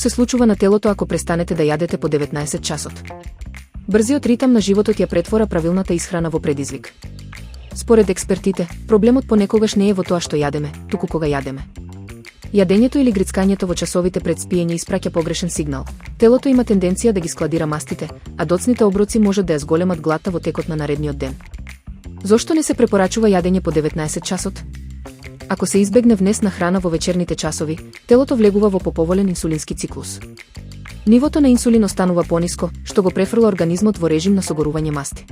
се случува на телото ако престанете да јадете по 19 часот. Брзиот ритам на животот ја претвора правилната исхрана во предизвик. Според експертите, проблемот понекогаш не е во тоа што јадеме, туку кога јадеме. Јадењето или грицкањето во часовите пред спиење испраќа погрешен сигнал. Телото има тенденција да ги складира мастите, а доцните оброци можат да ја зголемат глата во текот на наредниот ден. Зошто не се препорачува јадење по 19 часот? Ако се избегне внес на храна во вечерните часови, телото влегува во поповолен инсулински циклус. Нивото на инсулин останува пониско, што го префрла организмот во режим на согорување масти.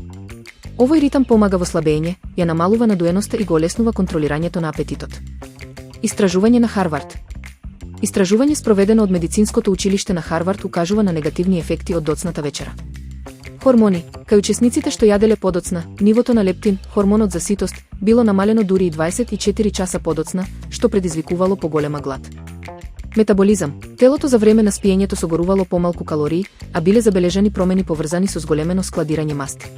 Овој ритам помага во слабење, ја намалува надуеноста и го олеснува контролирањето на апетитот. Истражување на Харвард. Истражување спроведено од медицинското училиште на Харвард укажува на негативни ефекти од доцната вечера. Хормони, кај учесниците што јаделе подоцна, нивото на лептин, хормонот за ситост, било намалено дури и 24 часа подоцна, што предизвикувало поголема глад. Метаболизам. Телото за време на спиењето согорувало помалку калории, а биле забележани промени поврзани со зголемено складирање масти.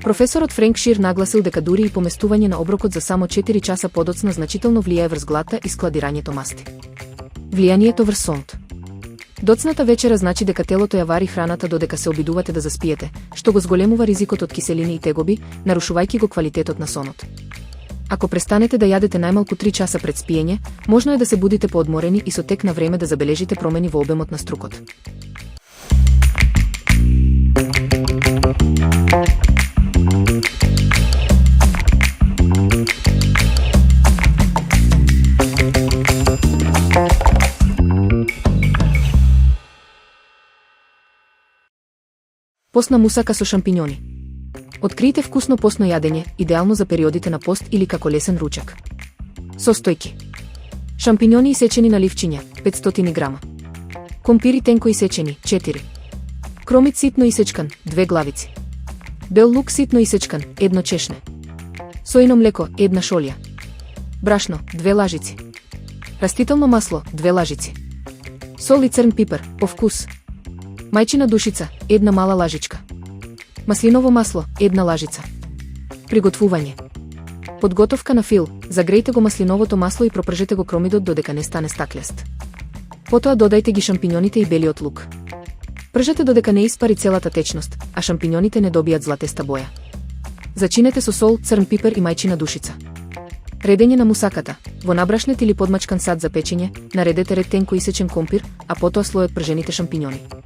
Професорот Френк Шир нагласил дека дури и поместување на оброкот за само 4 часа подоцна значително влијае врз глата и складирањето масти. Влијанието врз сонот. Доцната вечера значи дека телото ја вари храната додека се обидувате да заспиете, што го зголемува ризикот од киселини и тегоби, нарушувајќи го квалитетот на сонот. Ако престанете да јадете најмалку 3 часа пред спиење, можно е да се будите поодморени и со тек на време да забележите промени во обемот на струкот. Постна мусака со шампињони. Откриете вкусно постно јадење, идеално за периодите на пост или како лесен ручак. Состојки. Шампињони исечени на ливчиња, 500 грама. Компири тенко исечени, 4. Кромит ситно исечкан, 2 главици. Бел лук ситно исечкан, 1 чешне. Сојно млеко, 1 шолја. Брашно, 2 лажици. Растително масло, 2 лажици. Сол и црн пипар, по вкус. Мајчина душица, 1 мала лажичка. Маслиново масло, 1 лажица. Приготвување. Подготовка на фил. Загрејте го маслиновото масло и пропржете го кромидот додека не стане стаклест. Потоа додајте ги шампињоните и белиот лук. Пржете додека не испари целата течност, а шампињоните не добијат златеста боја. Зачинете со сол, црн пипер и мајчина душица. Редење на мусаката. Во набрашнет или подмачкан сад за печење, наредете ред тенко исечен компир, а потоа слојот пржените шампињони.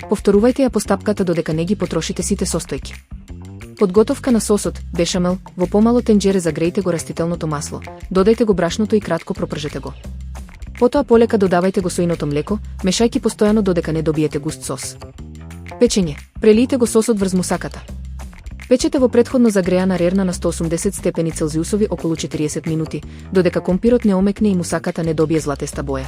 Повторувајте ја постапката додека не ги потрошите сите состојки. Подготовка на сосот, бешамел, во помало тенџере загрејте го растителното масло, додајте го брашното и кратко пропржете го. Потоа полека додавајте го сојното млеко, мешајки постојано додека не добиете густ сос. Печење. Прелијте го сосот врз мусаката. Печете во претходно загреана рерна на 180 степени Целзиусови околу 40 минути, додека компирот не омекне и мусаката не добие златеста боја.